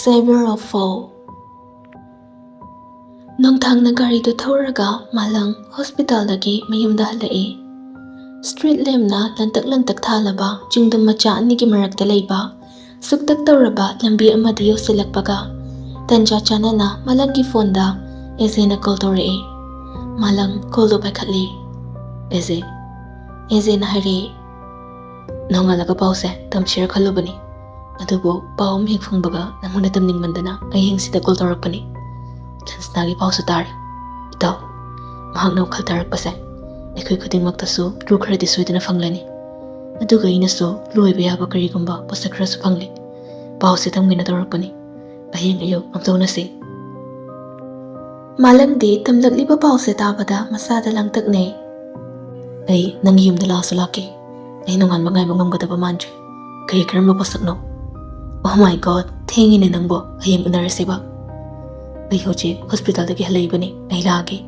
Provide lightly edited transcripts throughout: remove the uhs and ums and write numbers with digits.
Saviour of Fall. Nongthangna garidu thauraga malang hospital-dagi mayumda halai. Street lamp-na lantak thalaba chingdam macha anigi marakta leiba suktak tauraba lambi amadi yosilakpaga tanja chanana malangi phone-da Eze-na call taurae. Malang call do paikhatli. Eze na haire nongalaga pause tamchira khalubani adubo paum hek phungbaga namuna tamningmandana ahingsida call taurakpani chansnagi pause tari itaw mahakna wakhal tarakpase akhoi khudingmaktasu ru kharadi soidana phanglani aduga inasu loiba yaba karigumba posa kharasu phangli pause tamgina taurakpani ahing ayo amtaunasi malangdi tamlagliba pause tabada masada langtakne ay nangi yumda lasu laki ay nungan bangay mangamgadaba mandri kari karamba pasakno. Oh my god, tingin na nangbo ayang unarasiba ay hoji hospital dagi halaybani ay lagi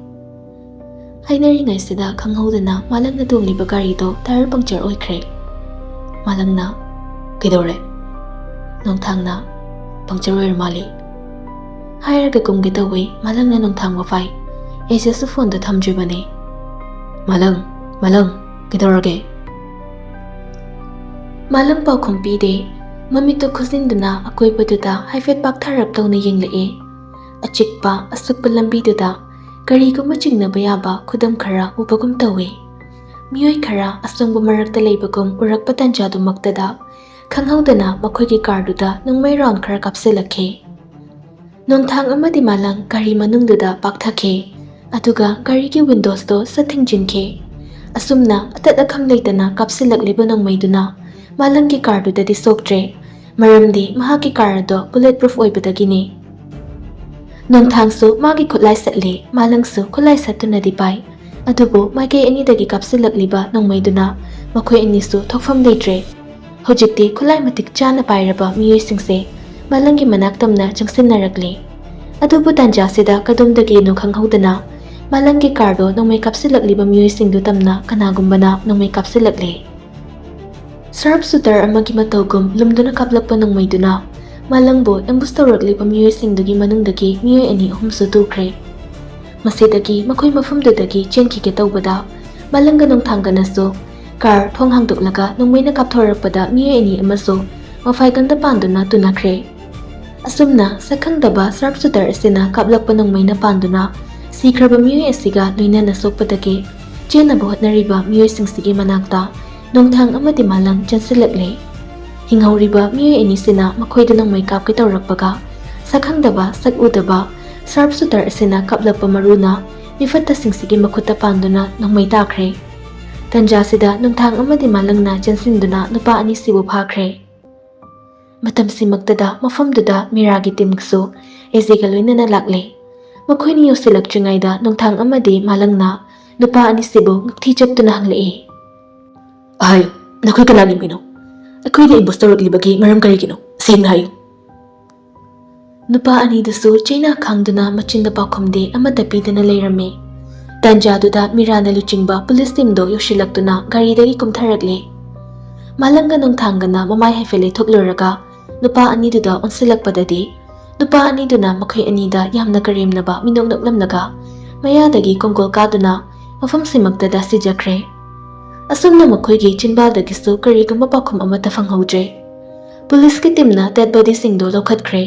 ay naringay sida kanghawda na malang na dumliba gari do tire puncture oy kre malang na kidore nung thang na puncture oy mali hayraga kung gitaway malang na nung thang wafay ay siya sa phone da thamdribani Malang, kidorage. Malang pau kumpide, mamito khusinduna akoi paduda haifet pak tharap tawna yenglae. Achikpa asukpa lambiduda gari guma chingna bayaba khudam khara ubagum tawe. Miyoi khara asungba marakta leibagum urakpa tanjadu maktada khanghaudana makhoigi karduda nungmai round khara kapselakhe. Nongthang amadi malang gari manungduda pakthakhe. Aduga gari ki windows do sathingjinke. Asumna atat akham leitana kapsilagliba nongmaiduna malangi kardu dadi soktre maramdi mahaki karado bulletproof oibadagini nongthangsu magi khutlai satle malangsu khulai satuna dipai adubu maike ani dagi kapsilagliba nongmaiduna makhoi anisu thokfam leitre hojikti khulai matik chana pairaba miyoi singse malangi manaktamna changsinnarakle adubu tanja sida kadumdagi no khanghaudana malangi kardo nongmai kapsilagliba miyoi singdu tamna kanagumbana nongmai kapsilakle sarap sutar amagi matawgum lumduna kaplakpa nongmaiduna malangbo ambush tawragliba miyoi singdugi manungdagi miyoi ani ahumsu tukre masidagi makhoi mafumdudagi chenkige tawbada malanga nongthangganasu kar thong hangduklaga nongmaina kapthorakpada miyoi ani amasu mafaiganda panduna tunakre asumna sakhangdaba sarap sutar asina kaplakpa nongmaina panduna Sikraba miyoi asiga loinana sokpadagi chenaba hotnariba miyoi singsigi manakta nongthang amadi malang chansilakle hinghawriba miyoi anisina makhoida nongmai kapkai tawrakpaga sakhangdaba sakudaba sarp sutar asina kaplakpa maruna mifatta singsigi makhutta panduna nongmai takre tanjasida nongthang amadi malangna chansinduna nupa ani sibu phakre matamsi maktada mafamduda miragi timgsu eziga loinana lakle Makhoini yosilakchingayda nongthang amadi malangna nupa ani sibo ngakthi chaptuna hanglae. Ahayo, nakoy kanagin kino. Akoy na imbostarwaglibagi maram karigino. Same na hayo. Nupa ani dasu chayna khangduna machinda pakhumde amatapi na layrame. Tanjaduda mirana luchingba police team do yoshilaktuna garidagi kumtharagle. Malanga nongthanggana mamay haifele thokloraga nupa ani duda onsilakpadadi nupa ani duna makhoi anida yamna karimnaba minoknoklamnaga mayadagi kongkol kaduna mafam simaktada sijakre asumna makhoigi chinbaldagi su karigumba pakhum amata phanghaudre police ki timna dead body singdo lokhatkre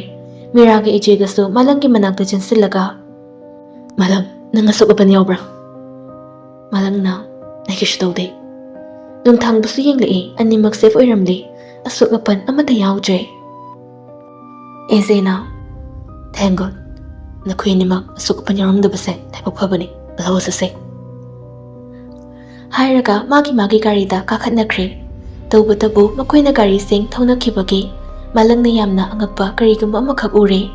miragi ejegasu malangi manakta chansilaga malang nangasuk apan yawbra malangna naikishu tawde nongthangbusu yenglai animak safe oiramle asuk apan amata yawdre Ezena Thank God, nakoy nimak asuk panyaramdabase taipok phabani lahosase. Hairaga magi garida kakhatnakre tawbatabu makoy na gari sing thaunakhibagi malangna yamna angakpa karigumba amakhak ure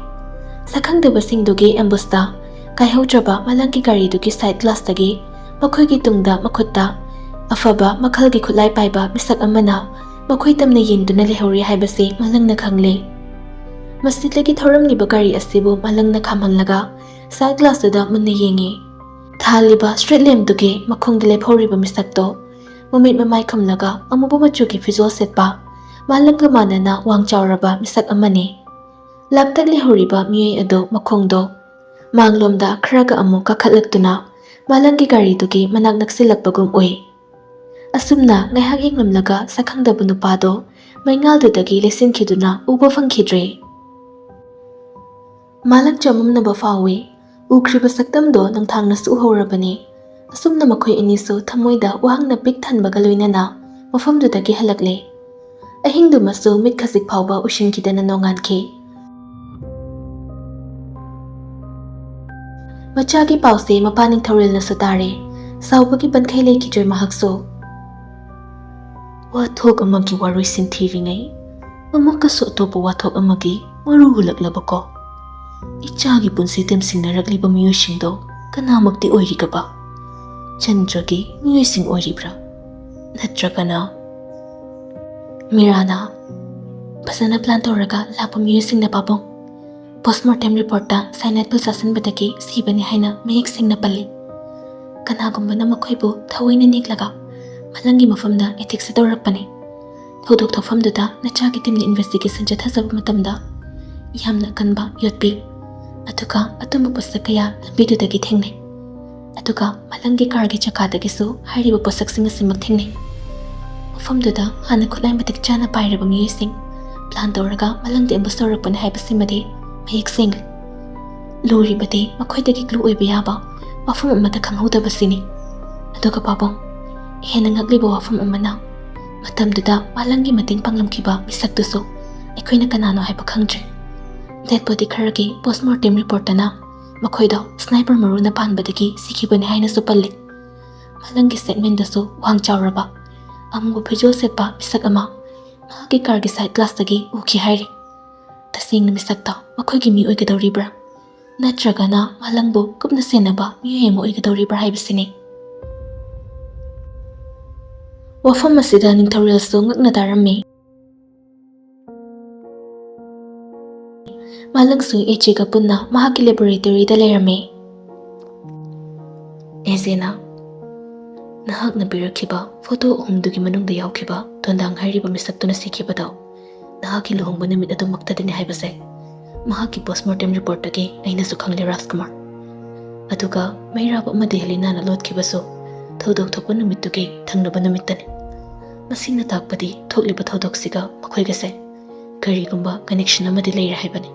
sakhangdaba singdugi ambusta kaihaudraba malangi garidugi side glass dagi makoygi tungda makhutta afaba wakhalgi khutlai paiba misak amana makoy tamna yinduna lehori haibase malangna khangle Masjidlagi thoramliba gari asibu malangna khamhanlaga side glass da munna yengi thaliba street lamp duge makhongde lephoriba misakto mumit mamai khamlaga amuba machuki fizol setpa malanga manana wangchawraba misak amani ꯂꯥꯞꯇꯛꯂꯤꯍꯧꯔꯤꯕ ꯃꯤꯑꯣꯏ ꯑꯗꯨ ꯃꯈꯣꯡꯗꯣ ꯃꯥꯡꯂꯣꯝꯗ ꯈꯔꯒ ꯑꯃꯨꯛ ꯀꯥꯈꯠꯂꯛꯇꯨꯅ ꯃꯥꯂꯪꯒꯤ ꯒꯥꯔꯤꯗꯨꯒꯤ ꯃꯅꯥꯛ ꯅꯛꯁꯤꯜꯂꯛꯄꯒꯨꯝ ꯑꯣꯏ꯫ ꯑꯁꯨꯝꯅ ꯉꯥꯏꯍꯥꯛ ꯌꯦꯡꯂꯝꯂꯒ ꯁꯛꯈꯪꯗꯕ ꯅꯨꯄꯥꯗꯣ ꯃꯩꯉꯥꯜꯗꯨꯗꯒꯤ ꯂꯩꯁꯤꯟꯈꯤꯗꯨꯅ ꯎꯕ ꯐꯪꯈꯤꯗ꯭ꯔꯦ꯫ ꯃꯥꯂꯪ ꯆꯃꯝꯅꯕ ꯐꯥꯎꯏ꯫ ꯎꯈ꯭ꯔꯤꯕ ꯁꯛꯇꯝꯗꯣ ꯅꯨꯡꯊꯥꯡꯅꯁꯨ ꯎꯍꯧꯔꯕꯅꯤ꯫ ꯑꯁꯨꯝꯅ ꯃꯈꯣꯏ ꯑꯅꯤꯁꯨ ꯊꯃꯣꯏꯗ ꯋꯥꯍꯪꯅ ꯄꯤꯛ ꯊꯟꯕꯒ ꯂꯣꯏꯅꯅ ꯃꯐꯝꯗꯨꯗꯒꯤ ꯍꯜꯂꯛꯂꯦ꯫ ꯑꯍꯤꯡꯗꯨꯃꯁꯨ ꯃꯤꯠ ꯈꯖꯤꯛ ꯐꯥꯎꯕ ꯎꯏꯁꯤꯟꯈꯤꯗꯅ ꯅꯣꯡꯉꯥꯟꯈꯤ꯫ ꯃꯆꯥꯒꯤ ꯄꯥꯎꯁꯦ ꯃꯄꯥ ꯅꯤꯡꯊꯧꯔꯦꯜꯅꯁꯨ ꯇꯥꯔꯦ꯫ ꯁꯥꯎꯕꯒꯤ ꯄꯟꯈꯩ ꯂꯩꯈꯤꯗ꯭ꯔꯦ ꯃꯍꯥꯛꯁꯨ꯫ ꯋꯥꯊꯣꯛ ꯑꯃꯒꯤ ꯋꯥꯔꯣꯏꯁꯤꯟ ꯊꯤꯔꯤꯉꯩ ꯑꯃꯨꯛꯀꯁꯨ ꯑꯇꯣꯞꯄ ꯋꯥꯊꯣꯛ ꯑꯃꯒꯤ ꯃꯔꯨ ꯍꯨꯜꯂꯛꯂꯕꯀꯣ꯫ ꯏꯆꯥꯒꯤ ꯄꯨꯟꯁꯤ ꯇꯦꯝꯁꯤꯟꯅꯔꯛꯂꯤꯕ ꯃꯤꯑꯣꯏꯁꯤꯡꯗꯣ ꯀꯅꯥꯃꯛꯇꯤ ꯑꯣꯏꯔꯤꯒꯕ? ꯆꯟꯗ꯭ꯔꯒꯤ ꯃꯤꯑꯣꯏꯁꯤꯡ ꯑꯣꯏꯔꯤꯕ꯭ꯔꯥ? ꯅꯠꯇ꯭ꯔꯒꯅ ꯃꯤꯔꯥꯅ ꯐꯖꯅ ꯄ꯭ꯂꯥꯟ ꯇꯧꯔꯒ ꯂꯥꯛꯄ ꯃꯤꯑꯣꯏꯁꯤꯡꯅ ꯄꯥꯕꯨꯡ ꯄꯣꯁꯃꯣꯔꯇꯦꯝ ꯔꯤꯄꯣꯔꯠꯇ ꯁꯥꯏꯅꯥꯏꯗ ꯄꯤꯜ ꯆꯥꯁꯤꯟꯕꯗꯒꯤ ꯁꯤꯕꯅꯤ ꯍꯥꯏꯅ ꯃꯌꯦꯛ ꯁꯦꯡꯅ ꯄꯜꯂꯤ꯫ ꯀꯅꯥꯒꯨꯝꯕꯅ ꯃꯈꯣꯏꯕꯨ ꯊꯑꯣꯏꯅ ꯅꯦꯛꯂꯒ ꯃꯥꯂꯪꯒꯤ ꯃꯐꯝꯗ ꯑꯦꯇꯦꯛꯁꯦ ꯇꯧꯔꯛꯄꯅꯤ꯫ ꯊꯧꯗꯣꯛ ꯊꯣꯛꯐꯝꯗꯨꯗ ꯅꯆꯥꯒꯤ ꯇꯤꯝꯅ ꯏꯟꯚꯦꯁꯇꯤꯒꯦꯁꯟ ꯆꯠꯊꯖꯕ ꯃꯇꯝꯗ ꯌꯥꯝꯅ ꯀꯟꯕ ꯌꯣꯠꯄꯤ ꯑꯗꯨꯒ ꯑꯇꯨꯝꯕ ꯄꯣꯠꯁꯛ ꯀꯌꯥ ꯂꯝꯕꯤꯗꯨꯗꯒꯤ ꯊꯦꯡꯅꯩ꯫ ꯑꯗꯨꯒ ꯃꯥꯂꯪꯒꯤ ꯀꯥꯔꯒꯤ ꯆꯀꯥꯗꯒꯤꯁꯨ ꯍꯥꯏꯔꯤꯕ ꯄꯣꯠꯁꯛꯁꯤꯡ ꯑꯁꯤꯃꯛ ꯊꯦꯡꯅꯩ꯫ ꯃꯐꯝꯗꯨꯗ ꯍꯥꯟꯅ ꯈꯨꯠꯂꯥꯏ ꯃꯇꯤꯛ ꯆꯥꯅ ꯄꯥꯏꯔꯕ ꯃꯤꯑꯣꯏꯁꯤꯡ ꯄ꯭ꯂꯥꯟ ꯇꯧꯔꯒ ꯃꯥꯂꯪꯗ ꯑꯦꯝꯕꯨꯁ ꯇꯧꯔꯛꯄꯅꯤ ꯍꯥꯏꯕꯁꯤꯃꯗꯤ ꯃꯌꯦꯛ ꯁꯦꯡꯂꯤ꯫ ꯂꯨꯔꯤꯕꯗꯤ ꯃꯈꯣꯏꯗꯒꯤ ꯀ꯭ꯂꯨ ꯑꯣꯏꯕ ꯌꯥꯕ ꯋꯥꯐꯝ ꯑꯃꯠꯇ ꯈꯪꯍꯧꯗꯕꯁꯤꯅꯤ꯫ ꯑꯗꯨꯒ ꯄꯥꯕꯨꯡ ꯍꯦꯟꯅ ꯉꯛꯂꯤꯕ ꯋꯥꯐꯝ ꯑꯃꯅ ꯃꯇꯝꯗꯨꯗ ꯃꯥꯂꯪꯒꯤ ꯃꯇꯦꯡ ꯄꯥꯡꯂꯝꯈꯤꯕ ꯃꯤꯁꯛꯇꯨꯁꯨ ꯑꯩꯈꯣꯏꯅ ꯀꯅꯥꯅꯣ ꯍꯥꯏꯕ ꯈꯪꯗ꯭ꯔꯦ꯫ ꯗꯦꯗ ꯕꯣꯗꯤ ꯈꯔꯒꯤ ꯄꯣꯁꯃꯣꯔꯇꯦꯝ ꯔꯤꯄꯣꯔꯠꯇꯅ ꯃꯈꯣꯏꯗꯣ ꯁ꯭ꯅꯥꯏꯄꯔ ꯃꯔꯨꯅ ꯄꯥꯟꯕꯗꯒꯤ ꯁꯤꯈꯤꯕꯅꯤ ꯍꯥꯏꯅꯁꯨ ꯄꯜꯂꯤ꯫ ꯃꯥꯂꯪꯒꯤ ꯁ꯭ꯇꯦꯠꯃꯦꯟꯗꯁꯨ ꯋꯥꯡ ꯆꯥꯎꯔꯕ ꯑꯃꯨꯕ ꯐꯤꯖꯣꯜ ꯁꯦꯠꯄ ꯃꯤꯁꯛ ꯑꯃ ꯃꯍꯥꯛꯀꯤ ꯀꯥꯔꯒꯤ ꯁꯥꯏꯗ ꯒ꯭ꯂꯥꯁꯇꯒꯤ ꯎꯈꯤ ꯍꯥꯏꯔꯤ꯫ ꯇꯁꯦꯡꯅ ꯃꯤꯁꯛꯇꯣ ꯃꯈꯣꯏꯒꯤ ꯃꯤ ꯑꯣꯏꯒꯗꯧꯔꯤꯕ꯭ꯔꯥ? ꯅꯠꯇ꯭ꯔꯒꯅ ꯃꯥꯂꯪꯕꯨ ꯀꯨꯞꯅ ꯁꯦꯟꯅꯕ ꯃꯤꯑꯣꯏ ꯑꯃ ꯑꯣꯏꯒꯗꯧꯔꯤꯕ꯭ꯔꯥ ꯍꯥꯏꯕꯁꯤꯅꯤ꯫ ꯋꯥꯐꯝ ꯑꯁꯤꯗ ꯅꯤꯡꯊꯧꯔꯦꯜꯁꯨ ꯉꯛꯅ ꯇꯥꯔꯝꯃꯤ꯫ ꯃꯥꯂꯪꯁꯨ ꯑꯦꯖꯦꯒ ꯄꯨꯟꯅ ꯃꯍꯥꯛꯀꯤ ꯂꯦꯕꯣꯔꯦꯇꯔꯤꯗ ꯂꯩꯔꯝꯃꯤ꯫ ꯑꯦꯖꯦꯅ ꯅꯍꯥꯛꯅ ꯄꯤꯔꯛꯈꯤꯕ ꯐꯣꯇꯣ ꯑꯍꯨꯝꯗꯨꯒꯤ ꯃꯅꯨꯡꯗ ꯌꯥꯎꯈꯤꯕ ꯇꯣꯟꯗꯥꯡ ꯍꯥꯏꯔꯤꯕ ꯃꯤꯁꯛꯇꯨꯅ ꯁꯤꯈꯤꯕꯗꯣ ꯅꯍꯥꯛꯀꯤ ꯂꯨꯍꯣꯡꯕ ꯅꯨꯃꯤꯠ ꯑꯗꯨꯃꯛꯇꯗꯅꯤ ꯍꯥꯏꯕꯁꯦ ꯃꯍꯥꯛꯀꯤ ꯄꯣꯁꯃꯣꯔꯇꯦꯝ ꯔꯤꯄꯣꯔꯠꯇꯒꯤ ꯑꯩꯅꯁꯨ ꯈꯪꯂꯦ ꯔꯥꯖꯀꯨꯃꯥꯔ꯫ ꯑꯗꯨꯒ ꯃꯩꯔꯥꯕ ꯑꯃꯗꯤ ꯍꯦꯂꯤꯅꯥꯅ ꯂꯣꯠꯈꯤꯕꯁꯨ ꯊꯧꯗꯣꯛ ꯊꯣꯛꯄ ꯅꯨꯃꯤꯠꯇꯨꯒꯤ ꯊꯪꯅꯕ ꯅꯨꯃꯤꯠꯇꯅꯤ꯫ ꯃꯁꯤꯅ ꯇꯥꯛꯄꯗꯤ ꯊꯣꯛꯂꯤꯕ ꯊꯧꯗꯣꯛꯁꯤꯒ ꯃꯈꯣꯏꯒꯁꯦ ꯀꯔꯤꯒꯨꯝꯕ ꯀꯅꯦꯛꯁꯟ ꯑꯃꯗꯤ ꯂꯩꯔꯦ ꯍꯥꯏꯕꯅꯤ꯫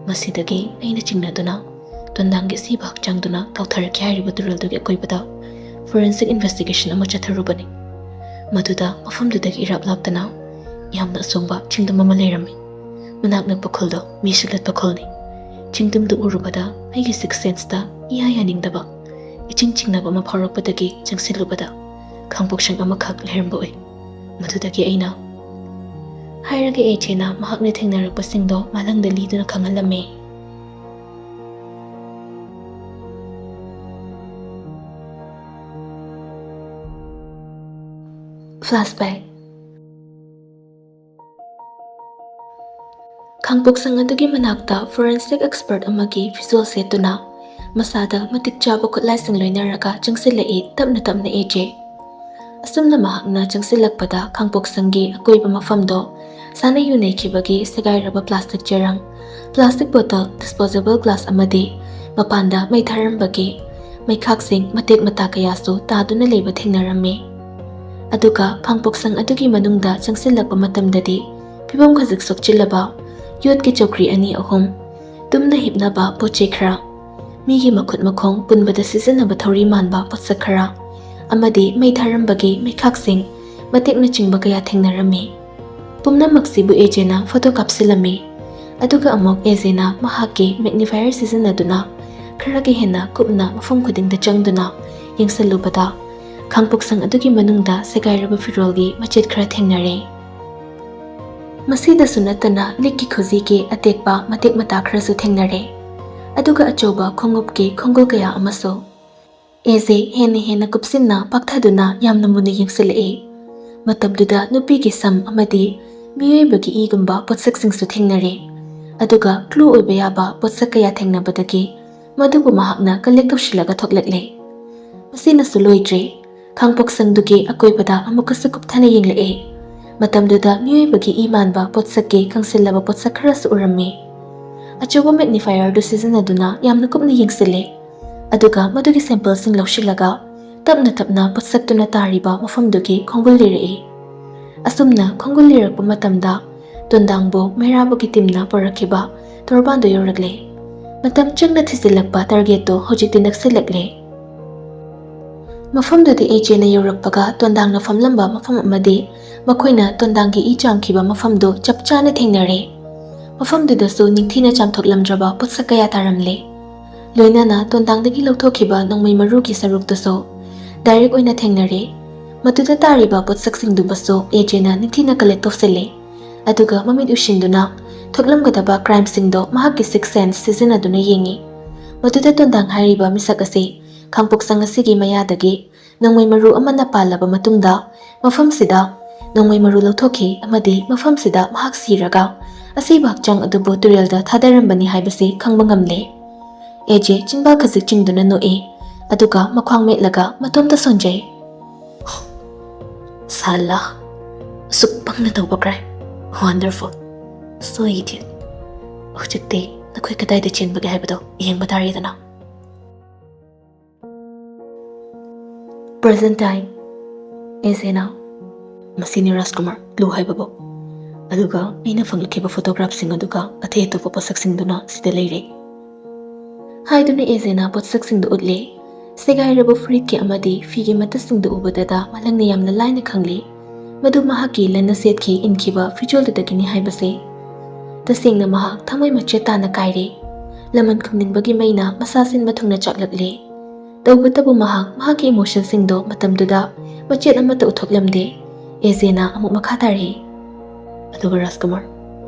ꯃꯁꯤꯗꯒꯤ ꯑꯩꯅ ꯆꯤꯡꯅꯗꯨꯅ ꯇꯣꯟꯗꯥꯡꯒꯤ ꯑꯁꯤꯕ ꯍꯛꯆꯥꯡꯗꯨꯅ ꯇꯥꯎꯊꯔꯛꯈꯤ ꯍꯥꯏꯔꯤꯕ ꯇꯨꯔꯦꯜꯗꯨꯒꯤ ꯑꯀꯣꯏꯕꯗ ꯐꯣꯔꯦꯟꯁꯤꯛ ꯏꯟꯚꯦꯁꯇꯤꯒꯦꯁꯟ ꯑꯃ ꯆꯠꯊꯔꯨꯕꯅꯤ꯫ ꯃꯗꯨꯗ ꯃꯐꯝꯗꯨꯗꯒꯤ ꯏꯔꯥꯞ ꯂꯥꯞꯇꯅ ꯌꯥꯝꯅ ꯑꯁꯣꯡꯕ ꯆꯤꯡꯗꯨꯝ ꯑꯃ ꯂꯩꯔꯝꯃꯤ꯫ ꯃꯅꯥꯛ ꯅꯛꯄ ꯈꯨꯜꯗꯣ ꯃꯤꯁꯨ ꯂꯠꯄ ꯈꯨꯜꯅꯤ꯫ ꯆꯤꯡꯗꯨꯝꯗꯨ ꯎꯔꯨꯕꯗ ꯑꯩꯒꯤ ꯁꯤꯛꯁ ꯁꯦꯟꯁꯇ ꯏꯌꯥ ꯌꯥꯅꯤꯡꯗꯕ ꯏꯆꯤꯡ ꯆꯤꯡꯅꯕ ꯑꯃ ꯐꯥꯎꯔꯛꯄꯗꯒꯤ ꯆꯪꯁꯤꯜꯂꯨꯕꯗ ꯈꯥꯡꯄꯣꯛꯁꯪ ꯑꯃꯈꯛ ꯂꯩꯔꯝꯕ ꯑꯣꯏ꯫ ꯃꯗꯨꯗꯒꯤ ꯑꯩꯅ ꯍꯥꯏꯔꯒ ꯑꯦꯖꯦꯅ ꯃꯍꯥꯛꯅ ꯊꯦꯡꯅꯔꯛꯄꯁꯤꯡꯗꯣ ꯃꯥꯂꯪꯗ ꯂꯤꯗꯨꯅ ꯈꯪꯍꯜꯂꯝꯃꯤ꯫ ꯐ꯭ꯂꯥꯁꯕꯦꯛ ꯈꯥꯡꯄꯣꯛꯁꯪ ꯑꯗꯨꯒꯤ ꯃꯅꯥꯛꯇ ꯐꯣꯔꯦꯟꯁꯤꯛ ꯑꯦꯛꯁꯄꯔꯠ ꯑꯃꯒꯤ ꯐꯤꯖꯣꯜ ꯁꯦꯠꯇꯨꯅ ꯃꯁꯥꯗ ꯃꯇꯤꯛ ꯆꯥꯕ ꯈꯨꯠꯂꯥꯏꯁꯤꯡ ꯂꯣꯏꯅꯔꯒ ꯆꯪꯁꯤꯜꯂꯛꯏ ꯇꯞꯅ ꯇꯞꯅ ꯑꯦꯖꯦ꯫ ꯑꯁꯨꯝꯅ ꯃꯍꯥꯛꯅ ꯆꯪꯁꯤꯜꯂꯛꯄꯗ ꯈꯥꯡꯄꯣꯛꯁꯪꯒꯤ ꯑꯀꯣꯏꯕ ꯃꯐꯝꯗꯣ ꯁꯥꯅ ꯌꯨꯅꯩꯈꯤꯕꯒꯤ ꯁꯦꯒꯥꯏꯔꯕ ꯄ꯭ꯂꯥꯁꯇꯤꯛ ꯆꯦꯔꯪ, ꯄ꯭ꯂꯥꯁꯇꯤꯛ ꯕꯣꯇꯜ, ꯗꯤꯁꯄꯣꯖꯦꯕꯜ ꯒ꯭ꯂꯥꯁ ꯑꯃꯗꯤ ꯃꯄꯥꯟꯗ ꯃꯩ ꯊꯥꯔꯝꯕꯒꯤ ꯃꯩꯈꯥꯛꯁꯤꯡ ꯃꯇꯦꯛ ꯃꯇꯥ ꯀꯌꯥꯁꯨ ꯇꯥꯗꯨꯅ ꯂꯩꯕ ꯊꯦꯡꯅꯔꯝꯃꯤ꯫ ꯑꯗꯨꯒ ꯈꯥꯡꯄꯣꯛꯁꯪ ꯑꯗꯨꯒꯤ ꯃꯅꯨꯡꯗ ꯆꯪꯁꯤꯜꯂꯛꯄ ꯃꯇꯝꯗꯗꯤ ꯐꯤꯕꯝ ꯈꯖꯤꯛ ꯁꯣꯛꯆꯤꯜꯂꯕ ꯌꯣꯠꯀꯤ ꯆꯧꯀ꯭ꯔꯤ ꯑꯅꯤ ꯑꯍꯨꯝ, ꯇꯨꯝꯅ ꯍꯤꯞꯅꯕ ꯄꯣꯠꯆꯩ ꯈꯔ, ꯃꯤꯒꯤ ꯃꯈꯨꯠ ꯃꯈꯣꯡ ꯄꯨꯟꯕꯗ ꯁꯤꯖꯤꯟꯅꯕ ꯊꯧꯔꯤ ꯃꯥꯟꯕ ꯄꯣꯠꯁꯛ ꯈꯔ, ꯑꯃꯗꯤ ꯃꯩ ꯊꯥꯔꯝꯕꯒꯤ ꯃꯩꯈꯥꯛꯁꯤꯡ ꯃꯇꯦꯛꯅꯆꯤꯡꯕ ꯀꯌꯥ ꯊꯦꯡꯅꯔꯝꯃꯤ꯫ ꯄꯨꯝꯅꯃꯛꯁꯤꯕꯨ ꯑꯦꯖꯦꯅ ꯐꯣꯇꯣ ꯀꯥꯞꯁꯤꯜꯂꯝꯃꯤ꯫ ꯑꯗꯨꯒ ꯑꯃꯨꯛ ꯑꯦꯖꯦꯅ ꯃꯍꯥꯛꯀꯤ ꯃꯦꯒꯅꯤꯐꯥꯌꯔ ꯁꯤꯖꯤꯟꯅꯗꯨꯅ ꯈꯔꯒ ꯍꯦꯟꯅ ꯀꯨꯞꯅ ꯃꯐꯝ ꯈꯨꯗꯤꯡꯗ ꯆꯪꯗꯨꯅ ꯌꯦꯡꯁꯤꯜꯂꯨꯕꯗ ꯈꯥꯡꯄꯣꯛꯁꯪ ꯑꯗꯨꯒꯤ ꯃꯅꯨꯡꯗ ꯁꯦꯒꯥꯏꯔꯕ ꯐꯤꯔꯣꯜꯒꯤ ꯃꯆꯦꯠ ꯈꯔ ꯊꯦꯡꯅꯔꯦ꯫ ꯃꯁꯤꯗꯁꯨ ꯅꯠꯇꯅ ꯂꯤꯛꯀꯤ ꯈꯨꯖꯤꯒꯤ ꯑꯇꯦꯛꯄ ꯃꯇꯦꯛ ꯃꯇꯥ ꯈꯔꯁꯨ ꯊꯦꯡꯅꯔꯦ꯫ ꯑꯗꯨꯒ ꯑꯆꯧꯕ ꯈꯣꯡꯎꯞꯀꯤ ꯈꯣꯡꯒꯨꯜ ꯀꯌꯥ ꯑꯃꯁꯨ꯫ ꯑꯦꯖꯦ ꯍꯦꯟꯅ ꯀꯨꯞꯁꯤꯟꯅ ꯄꯥꯛꯊꯗꯨꯅ ꯌꯥꯝꯅ ꯃꯨꯟꯅ ꯌꯦꯡꯁꯤꯜꯂꯛꯏ꯫ ꯃꯇꯝꯗꯨꯗ ꯅꯨꯄꯤꯒꯤ ꯁꯝ ꯑꯃꯗꯤ ꯃꯤꯑꯣꯏꯕꯒꯤ ꯏꯒꯨꯝꯕ ꯄꯣꯠꯁꯛꯁꯤꯡꯁꯨ ꯊꯦꯡꯅꯔꯦ꯫ ꯑꯗꯨꯒ ꯀ꯭ꯂꯨ ꯑꯣꯏꯕ ꯌꯥꯕ ꯄꯣꯠꯁꯛ ꯀꯌꯥ ꯊꯦꯡꯅꯕꯗꯒꯤ ꯃꯗꯨꯕꯨ ꯃꯍꯥꯛꯅ ꯀꯂꯦꯛ ꯇꯧꯁꯤꯜꯂꯒ ꯊꯣꯛꯂꯛꯂꯦ꯫ ꯃꯁꯤꯅꯁꯨ ꯂꯣꯏꯗ꯭ꯔꯤ꯫ ꯈꯥꯡꯄꯣꯛꯁꯪꯗꯨꯒꯤ ꯑꯀꯣꯏꯕꯗ ꯑꯃꯨꯛꯀꯁꯨ ꯀꯨꯞꯊꯅ ꯌꯦꯡꯂꯛꯏ꯫ ꯃꯇꯝꯗꯨꯗ ꯃꯤꯑꯣꯏꯕꯒꯤ ꯏ ꯃꯥꯟꯕ ꯄꯣꯠꯁꯛꯀꯤ ꯀꯪꯁꯤꯜꯂꯕ ꯄꯣꯠꯁꯛ ꯈꯔꯁꯨ ꯎꯔꯝꯃꯤ꯫ ꯑꯆꯧꯕ ꯃꯦꯒꯅꯤꯐꯥꯏꯌꯔꯗꯨ ꯁꯤꯖꯤꯟꯅꯗꯨꯅ ꯌꯥꯝꯅ ꯀꯨꯞꯅ ꯌꯦꯡꯁꯤꯜꯂꯦ, ꯑꯗꯨꯒ ꯃꯗꯨꯒꯤ ꯁꯦꯝꯄꯜꯁꯤꯡ ꯂꯧꯁꯤꯜꯂꯒ ꯇꯞꯅ ꯇꯞꯅ ꯄꯣꯠꯁꯛꯇꯨꯅ ꯇꯥꯔꯤꯕ ꯃꯐꯝꯗꯨꯒꯤ ꯈꯣꯡꯒꯨꯜ ꯂꯤꯔꯛꯏ꯫ ꯑꯁꯨꯝꯅ ꯈꯣꯡꯒꯨꯜ ꯂꯤꯔꯛꯄ ꯃꯇꯝꯗ ꯇꯣꯟꯗꯥꯡꯕꯨ ꯃꯩꯔꯥꯕꯒꯤ ꯇꯤꯝꯅ ꯄꯨꯔꯛꯈꯤꯕ ꯇꯣꯔꯕꯥꯟꯗꯨ ꯌꯧꯔꯛꯂꯦ꯫ ꯃꯇꯝ ꯆꯪꯅ ꯊꯤꯖꯤꯜꯂꯛꯄ ꯇꯥꯔꯒꯦꯠꯇꯨ ꯍꯧꯖꯤꯛꯇꯤ ꯅꯛꯁꯤꯜꯂꯛꯂꯦ꯫ ꯃꯐꯝꯗꯨꯗ ꯑꯦꯖꯦꯅ ꯌꯧꯔꯛꯄꯒ ꯇꯣꯟꯗꯥꯡꯅ ꯐꯝꯂꯝꯕ ꯃꯐꯝ ꯑꯃꯗꯤ ꯃꯈꯣꯏꯅ ꯇꯣꯟꯗꯥꯡꯒꯤ ꯏ ꯆꯥꯝꯈꯤꯕ ꯃꯐꯝꯗꯨ ꯆꯞ ꯆꯥꯅ ꯊꯦꯡꯅꯔꯦ꯫ ꯃꯐꯝꯗꯨꯗꯁꯨ ꯅꯤꯡꯊꯤꯅ ꯆꯥꯝꯊꯣꯛꯂꯝꯗ꯭ꯔꯕ ꯄꯣꯠꯁꯛ ꯀꯌꯥ ꯇꯥꯔꯝꯂꯦ꯫ ꯂꯣꯏꯅꯅ ꯇꯣꯟꯗꯥꯡꯗꯒꯤ ꯂꯧꯊꯣꯛꯈꯤꯕ ꯅꯣꯡꯃꯩ ꯃꯔꯨꯒꯤ ꯁꯔꯨꯛꯇꯨꯁꯨ ꯗꯥꯏꯔꯦꯛ ꯑꯣꯏꯅ ꯊꯦꯡꯅꯔꯦ꯫ ꯃꯗꯨꯗ ꯇꯥꯔꯤꯕ ꯄꯣꯠꯁꯛꯁꯤꯡꯗꯨꯕꯨꯁꯨ ꯑꯦꯖꯦꯅ ꯅꯤꯡꯊꯤꯅ ꯀꯂꯦꯛ ꯇꯧꯁꯤꯜꯂꯦ, ꯑꯗꯨꯒ ꯃꯃꯤꯠ ꯎꯏꯁꯤꯟꯗꯨꯅ ꯊꯣꯛꯂꯝꯒꯗꯕ ꯀ꯭ꯔꯥꯏꯝꯁꯤꯡꯗꯣ ꯃꯍꯥꯛꯀꯤ ꯁꯤꯛꯁ ꯁꯦꯟꯁ ꯁꯤꯖꯤꯟꯅꯗꯨꯅ ꯌꯦꯡꯉꯤ꯫ ꯃꯗꯨꯗ ꯇꯣꯟꯗꯥꯡ ꯍꯥꯏꯔꯤꯕ ꯃꯤꯁꯛ ꯑꯁꯤ ꯈꯥꯡꯄꯣꯛꯁꯪ ꯑꯁꯤꯒꯤ ꯃꯌꯥꯗꯒꯤ ꯅꯣꯡꯃꯩ ꯃꯔꯨ ꯑꯃꯅ ꯄꯥꯜꯂꯕ ꯃꯇꯨꯡꯗ ꯃꯐꯝꯁꯤꯗ ꯅꯣꯡꯃꯩ ꯃꯔꯨ ꯂꯧꯊꯣꯛꯈꯤ ꯑꯃꯗꯤ ꯃꯐꯝꯁꯤꯗ ꯃꯍꯥꯛ ꯁꯤꯔꯒ ꯑꯁꯤꯕ ꯍꯛꯆꯥꯡ ꯑꯗꯨꯕꯨ ꯇꯨꯔꯦꯜꯗ ꯊꯥꯗꯔꯝꯕꯅꯤ ꯍꯥꯏꯕꯁꯤ ꯈꯪꯕ ꯉꯝꯂꯦ꯫ ꯑꯦꯖꯦ ꯆꯤꯟꯕꯥꯜ ꯈꯖꯤꯛ ꯆꯤꯡꯗꯨꯅ ꯅꯣꯛꯏ, ꯑꯗꯨꯒ ꯃꯈ꯭ꯋꯥꯡ ꯃꯦꯠꯂꯒ ꯃꯇꯣꯝꯇ ꯁꯣꯟꯖꯩ꯫ ꯁꯥꯂꯥ, ꯑꯁꯨꯛ ꯄꯪꯅ ꯇꯧꯕ ꯀ꯭ꯔꯥꯏꯝ, ꯋꯥꯟꯗꯔꯐꯨꯜ, ꯁꯣ ꯏꯗꯤꯌꯠ꯫ ꯍꯧꯖꯤꯛꯇꯤ ꯅꯈꯣꯏ ꯀꯗꯥꯏꯗ ꯆꯦꯟꯕꯒꯦ ꯍꯥꯏꯕꯗꯣ ꯌꯦꯡꯕ ꯇꯥꯔꯦꯗꯅ꯫ ꯄ꯭ꯔꯖꯦꯟ ꯇꯥꯏꯝ ꯑꯦꯖꯦꯅ, ꯃꯁꯤꯅꯤ ꯔꯥꯖꯀꯨꯃꯥꯔ ꯂꯨ ꯍꯥꯏꯕꯕꯨ, ꯑꯗꯨꯒ ꯑꯩꯅ ꯐꯪꯂꯛꯈꯤꯕ ꯐꯣꯇꯣꯒ꯭ꯔꯥꯐꯁꯤꯡ ꯑꯗꯨꯒ ꯑꯇꯩ ꯑꯇꯣꯞꯄ ꯄꯣꯠꯁꯛꯁꯤꯡꯗꯨꯅ ꯁꯤꯗ ꯂꯩꯔꯦ ꯍꯥꯏꯗꯨꯅ ꯑꯦꯖꯦꯅ ꯄꯣꯠꯁꯛꯁꯤꯡꯗꯨ ꯎꯠꯂꯦ꯫ ꯁꯦꯒꯥꯏꯔꯕ ꯐꯨꯔꯤꯠꯀꯤ ꯑꯃꯗꯤ ꯐꯤꯒꯤ ꯃꯇꯠꯁꯤꯡꯗꯨ ꯎꯕꯗꯗ ꯃꯥꯂꯪꯅ ꯌꯥꯝꯅ ꯂꯥꯏꯅ ꯈꯪꯂꯦ ꯃꯗꯨ ꯃꯍꯥꯛꯀꯤ ꯂꯟꯅ ꯁꯦꯠꯈꯤ ꯏꯟꯈꯤꯕ ꯐꯤꯖꯣꯜꯗꯨꯗꯒꯤꯅꯤ ꯍꯥꯏꯕꯁꯦ꯫ ꯇꯁꯦꯡꯅ ꯃꯍꯥꯛ ꯊꯃꯣꯏ ꯃꯆꯦꯠ ꯇꯥꯅ ꯀꯥꯏꯔꯦ꯫ ꯂꯃꯟ ꯈꯨꯝꯅꯤꯡꯕꯒꯤ ꯃꯩꯅ ꯃꯁꯥ ꯁꯤꯟꯕ ꯊꯨꯡꯅ ꯆꯥꯛꯂꯛꯂꯦ꯫ ꯇꯧꯕꯇꯕꯨ ꯃꯍꯥꯛꯀꯤ ꯏꯃꯣꯁꯟꯁꯤꯡꯗꯣ ꯃꯇꯝꯗꯨꯗ ꯃꯆꯦꯠ ꯑꯃꯠꯇ ꯎꯠꯊꯣꯛꯂꯝꯗꯦ꯫ ꯑꯦꯖꯦꯅ ꯑꯃꯨꯛ ꯃꯈꯥ ꯇꯥꯔꯛꯏ, ꯑꯗꯨꯒ ꯔꯥꯖꯀꯨꯃꯥꯔ,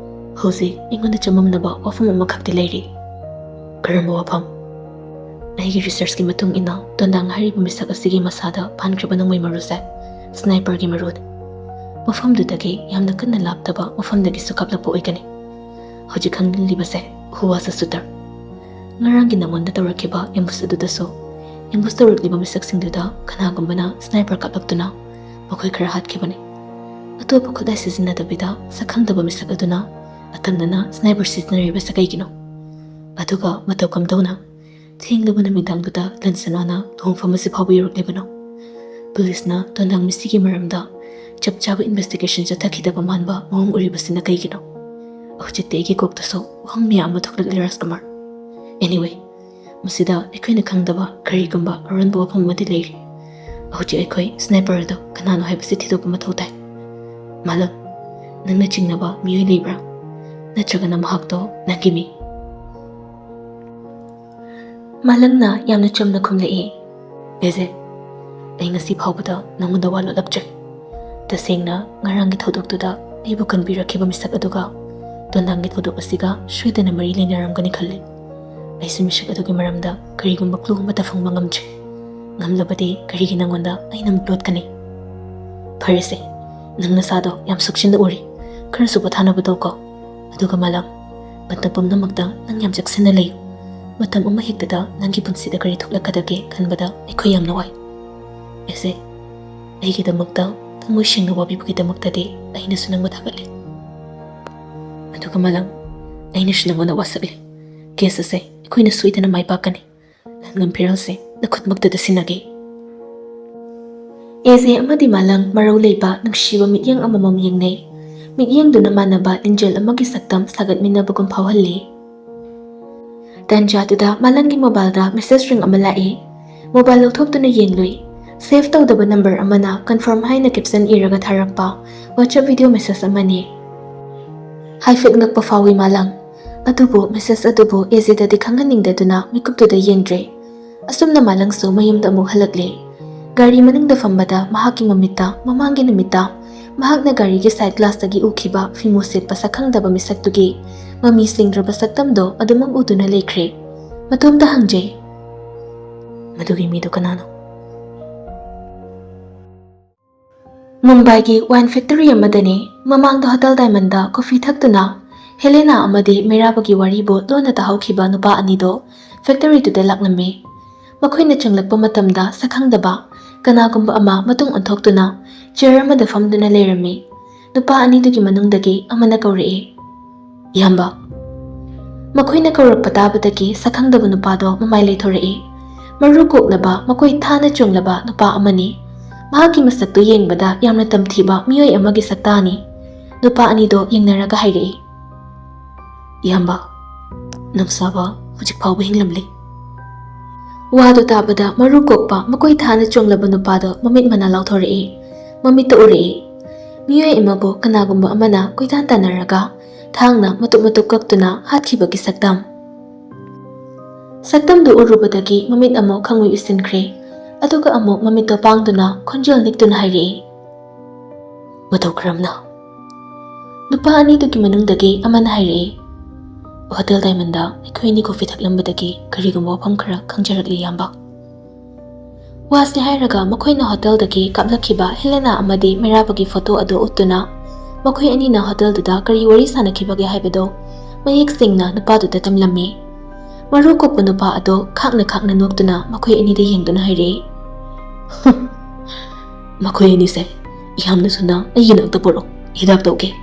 ꯍꯧꯖꯤꯛ ꯑꯩꯉꯣꯟꯗ ꯆꯃꯝꯅꯕ ꯋꯥꯐꯝ ꯑꯃꯈꯛꯇꯤ ꯂꯩꯔꯤ꯫ ꯀꯔꯝꯕ ꯋꯥꯐꯝ? ꯑꯩꯒꯤ ꯔꯤꯁꯔꯆꯀꯤ ꯃꯇꯨꯡ ꯏꯟꯅ ꯇꯣꯟꯗꯥꯡ ꯍꯥꯏꯔꯤꯕ ꯃꯤꯁꯛ ꯑꯁꯤꯒꯤ ꯃꯁꯥꯗ ꯄꯥꯟꯈ꯭ꯔꯕ ꯅꯣꯡꯃꯩ ꯃꯔꯨꯁꯦ ꯁ꯭ꯅꯥꯏꯄꯔꯒꯤ ꯃꯔꯨꯅꯤ꯫ ꯃꯐꯝꯗꯨꯗꯒꯤ ꯌꯥꯝꯅ ꯀꯟꯅ ꯂꯥꯞꯇꯕ ꯃꯐꯝꯗꯒꯤꯁꯨ ꯀꯥꯞꯂꯛꯄ ꯑꯣꯏꯒꯅꯤ꯫ ꯍꯧꯖꯤꯛ ꯈꯪꯂꯤꯕꯁꯦ ꯍꯨ ꯋꯥꯖ ꯁꯨꯇꯔ꯫ ꯉꯔꯥꯡꯒꯤ ꯅꯉꯣꯟꯗ ꯇꯧꯔꯛꯈꯤꯕ ꯑꯦꯝꯕꯨꯁ ꯑꯗꯨꯗꯁꯨ ꯑꯦꯝꯕꯨꯁ ꯇꯧꯔꯛꯂꯤꯕ ꯃꯤꯁꯛꯁꯤꯡꯗꯨꯗ ꯀꯅꯥꯒꯨꯝꯕꯅ ꯁ꯭ꯅꯥꯏꯄꯔ ꯀꯥꯞꯂꯛꯇꯨꯅ ꯃꯈꯣꯏ ꯈꯔ ꯍꯥꯠꯈꯤꯕꯅꯤ꯫ ꯑꯇꯣꯞꯄ ꯈꯨꯠꯂꯥꯏ ꯁꯤꯖꯤꯟꯅꯗꯕꯤꯗ ꯁꯛꯈꯪꯗꯕ ꯃꯤꯁꯛ ꯑꯗꯨꯅ ꯑꯇꯝꯅꯅ ꯁ꯭ꯅꯥꯏꯄꯔ ꯁꯤꯖꯤꯟꯅꯔꯤꯕꯁꯦ ꯀꯩꯒꯤꯅꯣ? ꯑꯗꯨꯒ ꯃꯇꯧ ꯀꯝꯗꯧꯅ ꯊꯦꯡꯂꯕ ꯅꯨꯃꯤꯗꯥꯡꯗꯨꯗ ꯂꯟꯁꯅꯥꯅ ꯂꯨꯍꯣꯡꯐꯝ ꯑꯁꯤ ꯐꯥꯎꯕ ꯌꯧꯔꯛꯂꯤꯕꯅꯣ? ꯄꯨꯂꯤꯁꯅ ꯇꯣꯟꯗꯥꯡ ꯃꯤꯁꯤꯒꯤ ꯃꯔꯝꯗ ꯆꯞ ꯆꯥꯕ ꯏꯟꯚꯦꯁꯇꯤꯒꯦꯁꯟ ꯆꯠꯊꯈꯤꯗꯕ ꯃꯥꯟꯕ ꯃꯑꯣꯡ ꯎꯔꯤꯕꯁꯤꯅ ꯀꯩꯒꯤꯅꯣ? ꯍꯧꯖꯤꯛꯇꯤ ꯑꯩꯒꯤ ꯀꯣꯛꯇꯁꯨ ꯋꯥꯍꯪ ꯃꯌꯥꯝ ꯑꯃ ꯊꯣꯛꯂꯛꯂꯦ ꯔꯥꯖꯀꯨꯃꯥꯔ꯫ ꯑꯦꯅꯤꯋꯦ, ꯃꯁꯤꯗ ꯑꯩꯈꯣꯏꯅ ꯈꯪꯗꯕ ꯀꯔꯤꯒꯨꯝꯕ ꯑꯔꯣꯟꯕ ꯋꯥꯐꯝ ꯑꯃꯗꯤ ꯂꯩꯔꯤ꯫ ꯍꯧꯖꯤꯛ ꯑꯩꯈꯣꯏ ꯁ꯭ꯅꯥꯏꯄꯔ ꯑꯗꯨ ꯀꯅꯥꯅꯣ ꯍꯥꯏꯕꯁꯤ ꯊꯤꯗꯣꯛꯄ ꯃꯊꯧ ꯇꯥꯏ꯫ ꯃꯥꯂꯪ, ꯅꯪꯅ ꯆꯤꯡꯅꯕ ꯃꯤꯑꯣꯏ ꯂꯩꯕ꯭ꯔꯥ? ꯅꯠꯇ꯭ꯔꯒꯅ ꯃꯍꯥꯛꯇꯣ ꯅꯪꯒꯤ ꯃꯤ? ꯃꯥꯂꯪꯅ ꯌꯥꯝꯅ ꯆꯝꯅ ꯈꯨꯝꯂꯛꯏ, ꯑꯦꯖꯦ, ꯑꯩ ꯉꯁꯤ ꯐꯥꯎꯕꯗ ꯅꯉꯣꯟꯗ ꯋꯥ ꯂꯣꯠꯂꯛꯇ꯭ꯔꯦ꯫ ꯇꯁꯦꯡꯅ ꯉꯔꯥꯡꯒꯤ ꯊꯧꯗꯣꯛꯇꯨꯗ ꯑꯩꯕꯨ ꯀꯟꯕꯤꯔꯛꯈꯤꯕ ꯃꯤꯁꯛ ꯑꯗꯨꯒ ꯇꯣꯟꯗꯥꯡꯒꯤ ꯊꯧꯗꯣꯛ ꯑꯁꯤꯒ ꯁꯣꯏꯗꯅ ꯃꯔꯤ ꯂꯩꯅꯔꯝꯒꯅꯤ ꯈꯜꯂꯤ꯫ ꯑꯩꯁꯨ ꯃꯤꯁꯛ ꯑꯗꯨꯒꯤ ꯃꯔꯝꯗ ꯀꯔꯤꯒꯨꯝꯕ ꯀ꯭ꯂꯨ ꯑꯃꯠꯇ ꯐꯪꯕ ꯉꯝꯗ꯭ꯔꯤ꯫ ꯉꯝꯂꯕꯗꯤ ꯀꯔꯤꯒꯤ ꯅꯉꯣꯟꯗ ꯑꯩꯅ ꯑꯃꯨꯛ ꯂꯣꯠꯀꯅꯤ? ꯐꯔꯦꯁꯦ, ꯅꯪ ꯅꯁꯥꯗꯣ ꯌꯥꯝ ꯁꯣꯛꯆꯤꯟꯅ ꯎꯔꯤ, ꯈꯔꯁꯨ ꯄꯣꯊꯥꯅꯕ ꯇꯧꯀꯣ꯫ ꯑꯗꯨꯒ ꯃꯥꯂꯪ, ꯃꯇꯝ ꯄꯨꯝꯅꯃꯛꯇ ꯅꯪ ꯌꯥꯝ ꯆꯦꯛꯁꯤꯟꯅ ꯂꯩꯌꯨ꯫ ꯃꯇꯝ ꯑꯃ ꯍꯦꯛꯇꯗ ꯅꯪꯒꯤ ꯄꯨꯟꯁꯤꯗ ꯀꯔꯤ ꯊꯣꯛꯂꯛꯀꯗꯒꯦ ꯈꯟꯕꯗ ꯑꯩꯈꯣꯏ ꯌꯥꯝꯅ ꯋꯥꯏ꯫ ꯑꯦꯖꯦ, ꯑꯩꯒꯤꯗꯃꯛꯇ ꯊꯃꯣꯏ ꯁꯦꯡꯅ ꯋꯥꯕꯤꯕꯒꯤꯗꯃꯛꯇꯗꯤ ꯑꯩꯅꯁꯨ ꯅꯪꯕꯨ ꯊꯥꯒꯠꯂꯤ꯫ ꯑꯗꯨꯒ ꯃꯥꯂꯪ, ꯑꯩꯅꯁꯨ ꯅꯉꯣꯟꯗ ꯋꯥꯁꯛꯂꯤ꯫ ꯀꯦꯁ ꯑꯁꯦ ꯑꯩꯈꯣꯏꯅ ꯁꯣꯏꯗꯅ ꯃꯥꯏ ꯄꯥꯛꯀꯅꯤ꯫ ꯂꯟꯉꯝ ꯐꯤꯔꯥꯜꯁꯦ ꯅꯈꯨꯠꯃꯛꯇꯗ ꯁꯤꯟꯅꯒꯦ꯫ ꯑꯦꯖꯦ ꯑꯃꯗꯤ ꯃꯥꯂꯪ ꯃꯔꯧ ꯂꯩꯕ ꯅꯨꯡꯁꯤꯕ ꯃꯤꯠꯌꯦꯡ ꯑꯃꯃꯝ ꯌꯦꯡꯅꯩ꯫ ꯃꯤꯠꯌꯦꯡꯗꯨꯅ ꯃꯥꯟꯅꯕ ꯂꯤꯡꯖꯦꯜ ꯑꯃꯒꯤ ꯁꯛꯇꯝ ꯁꯥꯒꯠꯃꯤꯟꯅꯕꯒꯨꯝ ꯐꯥꯎꯍꯜꯂꯤ꯫ ꯇꯥꯟꯖꯥꯗꯨꯗ ꯃꯥꯂꯪꯒꯤ ꯃꯣꯕꯥꯏꯜꯗ ꯃꯦꯁꯦꯖ ꯔꯤꯡ ꯑꯃ ꯂꯥꯛꯏ꯫ ꯃꯣꯕꯥꯏꯜ ꯂꯧꯊꯣꯛꯇꯨꯅ ꯌꯦꯡꯂꯨꯏ꯫ ꯁꯦꯚ ꯇꯧꯗꯕ ꯅꯝꯕꯔ ꯑꯃꯅ ꯀꯟꯐꯥꯔꯝ ꯍꯥꯏꯅ ꯀꯦꯞꯁꯟ ꯏꯔꯒ ꯊꯥꯔꯛꯄ ꯋꯥꯆꯞ ꯚꯤꯗꯤꯑꯣ ꯃꯦꯁꯦꯖ ꯑꯃꯅꯤ꯫ ꯍꯥꯏꯐꯦꯠ ꯉꯛꯄ ꯐꯥꯎꯏ ꯃꯥꯂꯪ, ꯑꯗꯨꯕꯨ ꯃꯦꯁꯦꯖ ꯑꯗꯨꯕꯨ ꯑꯦꯖꯦꯗꯗꯤ ꯈꯪꯍꯟꯅꯤꯡꯗꯗꯨꯅ ꯃꯤꯀꯨꯞꯇꯨꯗ ꯌꯦꯡꯗ꯭ꯔꯦ꯫ ꯑꯁꯨꯝꯅ ꯃꯥꯂꯪꯁꯨ ꯃꯌꯨꯝꯗ ꯑꯃꯨꯛ ꯍꯜꯂꯛꯂꯦ꯫ ꯒꯥꯔꯤ ꯃꯅꯨꯡꯗ ꯐꯝꯕꯗ ꯃꯍꯥꯛꯀꯤ ꯃꯃꯤꯠꯇ ꯃꯃꯥꯡꯒꯤ ꯅꯨꯃꯤꯠꯇ ꯃꯍꯥꯛꯅ ꯒꯥꯔꯤꯒꯤ ꯁꯥꯏꯠ ꯒ꯭ꯂꯥꯁꯇꯒꯤ ꯎꯈꯤꯕ ꯐꯤꯃꯨ ꯁꯦꯠꯄ ꯁꯛꯈꯪꯗꯕ ꯃꯤꯁꯛꯇꯨꯒꯤ ꯃꯃꯤ ꯁꯦꯡꯗ꯭ꯔꯕ ꯁꯛꯇꯝꯗꯣ ꯑꯗꯨꯃꯛ ꯎꯗꯨꯅ ꯂꯩꯈ꯭ꯔꯦ꯫ ꯃꯇꯣꯝꯇ ꯍꯪꯖꯩ, ꯃꯗꯨꯒꯤ ꯃꯤꯗꯨ ꯀꯅꯥꯅꯣ? ꯃꯨꯝꯕꯥꯏꯒꯤ ꯋꯥꯏꯟ ꯐꯦꯛꯇꯔꯤ ꯑꯃꯗꯅꯤ꯫ ꯃꯃꯥꯡꯗ ꯍꯣꯇꯦꯜ ꯗꯥꯏꯃꯟꯗ ꯀꯣꯐꯤ ꯊꯛꯇꯨꯅ ꯍꯦꯂꯦꯅꯥ ꯑꯃꯗꯤ ꯃꯩꯔꯥꯕꯒꯤ ꯋꯥꯔꯤꯕꯨ ꯂꯣꯟꯅ ꯇꯥꯍꯧꯈꯤꯕ ꯅꯨꯄꯥ ꯑꯅꯤꯗꯣ ꯐꯦꯛꯇꯔꯤꯗꯨꯗ ꯂꯥꯛꯂꯝꯃꯤ꯫ ꯃꯈꯣꯏꯅ ꯆꯪꯂꯛꯄ ꯃꯇꯝꯗ ꯁꯛꯈꯪꯗꯕ ꯀꯅꯥꯒꯨꯝꯕ ꯑꯃ ꯃꯇꯨꯡ ꯑꯣꯟꯊꯣꯛꯇꯨꯅ ꯆꯤꯌꯔ ꯑꯃꯗ ꯐꯝꯗꯨꯅ ꯂꯩꯔꯝꯃꯤ꯫ ꯅꯨꯄꯥ ꯑꯅꯤꯗꯨꯒꯤ ꯃꯅꯨꯡꯗꯒꯤ ꯑꯃꯅ ꯀꯧꯔꯛꯏ, ꯏꯌꯥꯝꯕ꯫ Makhoina kaurakpa tabadagi sakhangdaba nupado mamai leithorei. Maru koklaba makoi thana chunglaba nupa amani. Mahaki masaktu yengbada yamna tamthiba miyoi amagi saktani. Nupa anido yengnaraga hairei. Iyamba, nangsaba hujik phawba hinglamli. Wado tabada maru kokpa makoi thana chunglaba nupado mamit mana lauthorei. Mamita urei. Miyoi imabu kanagumba amana koitan tanaraga thangna matuk kaktuna hatkibagi saktam. Saktamdu urubadagi mamit amo khangui isinkre. Aduga amo mamito pangduna khonjel niktuna hairei. Matokramna. Nupa anidugi manungdagi amana hairei. Hotel Diamondda aikoini coffee thaklambadagi karigumba wafam khara khangjaragli yamba. Wasni hairaga makhoina hoteldagi kaplakhiba Helena amadi Merabagi photo ado uttuna makhoi anina hotelduda kari wari sanakhibage haibado mayek singna nupaduda tamlammi. Maru kokpa nupa ado khakna noktuna makhoi anida yengduna hairei. Makhoi ani se yamna suna ayinakta poro hidak tawge.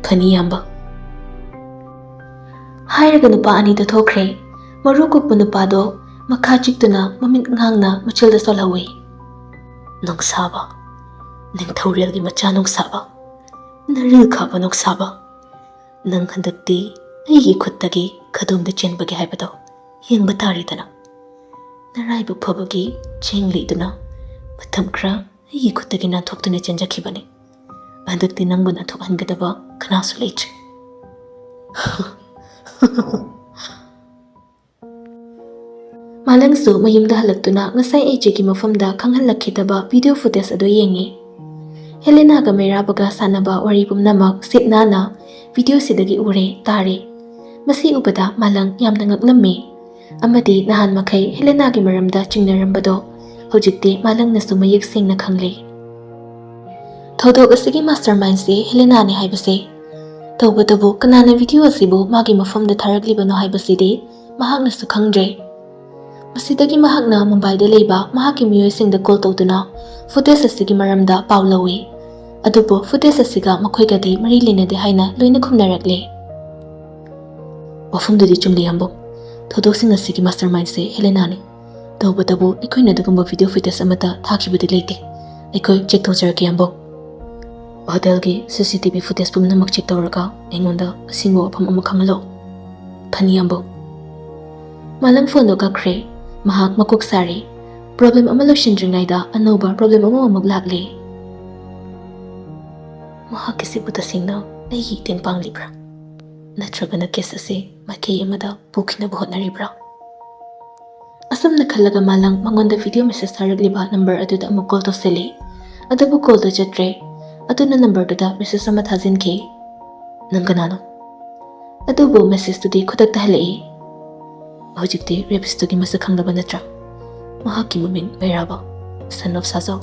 Khani yamba. Hairaga nupa anida thokre. Maru kokpa nupado makha chiktuna mamit ngangna machilda solhawi. Nongsaba. Ningthaurelgi macha nongsaba. Naril khaba nongsaba. Nang handakti aigi khuttagi khadumda chenbagi haibado yengba taridana. Naraibu phabagi chengliduna matham khra aigi khuttagi nanthokduna chenjakhibani. Handakti nangbu nanthokhangadaba khanasu leitre. Malangsu mayumda halaktuna ngasai ejegi mafamda khanghanlakhidaba video footage ado yengi. Helena ga Merabaga sanaba wari Pumnamak sitnana video sidagi ure tare. Masi ubada malang yamna ngaklammi. Amadi nahan makai Helena gi maramda chingnarambado hojikti malang nasu mayek singna khangli. Thodok asigi mastermind si Helena ni haibase. Tawbadabu kanana video asibu magi mafamda tharaglibano haibasidi mahakna su khangdre. Masidagi mahakna Mumbai da leiba mahaki miyoisingda call tawduna footage asigi maramda pawlawi. Adubu footage asiga makhoigadi mari lenade haina loina khumnarakle. Wafumdudi chumli yambo. Thodosing asigi mastermind se Helena ni. Tawbadabu ikoina dagumba video footage amata thakibudi leite. Ikoi check tawjaraki yambo. Hotelgi CCTV footage Pumnamak check tawraga engonda asingbo wafam ama khangalo. Phani yambo. Malang phone kakre mahak makok sari problem ama loshindringaida anoba problem ama maglakle. Mahak kisi buta singna aigi tengpang libra. Nattraga na case ase makei amada pukina buhot naribra. Asam na khalaga malang mangonda video message tharagliba number aduda amu call to seli. Adabu call to jatre. Aduna number duda message ama thajinki. Nang kanano. Adubu message tudi khudak tahalei. Hojikti repistugi masak khangdaba natra. Mahaki muming Meraba, son of Sazo.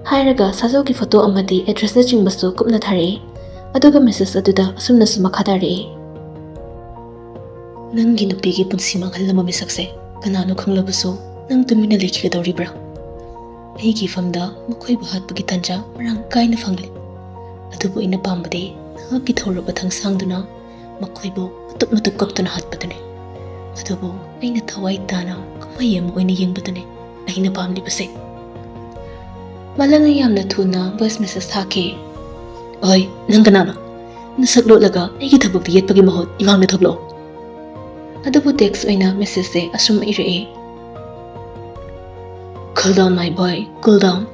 Hairaga Sazo ki photo amadi address na chingbasu kupna thare. Aduga message aduda asumna suma khadare. Nangi nupigi punsi manghalama misakse kanano khanglabasu nang tumina leikhidraba. Aigi famda makhoi bahat pagi tanja marang kaina phangli. Adubu ina pambade nahaki thoraba thangsangduna makhoi bo matuk kaktuna hatpadune. Adubu aina thawai tana kamayam oina yengbadune aina pamlibase. Malanga yamna thuna voice message thake. Oi nang kanana nasaklo laga aigi thabak yetpagi mahot imangna thoklo. Adubu text oina message se asum iree. Cool down my boy, cool down.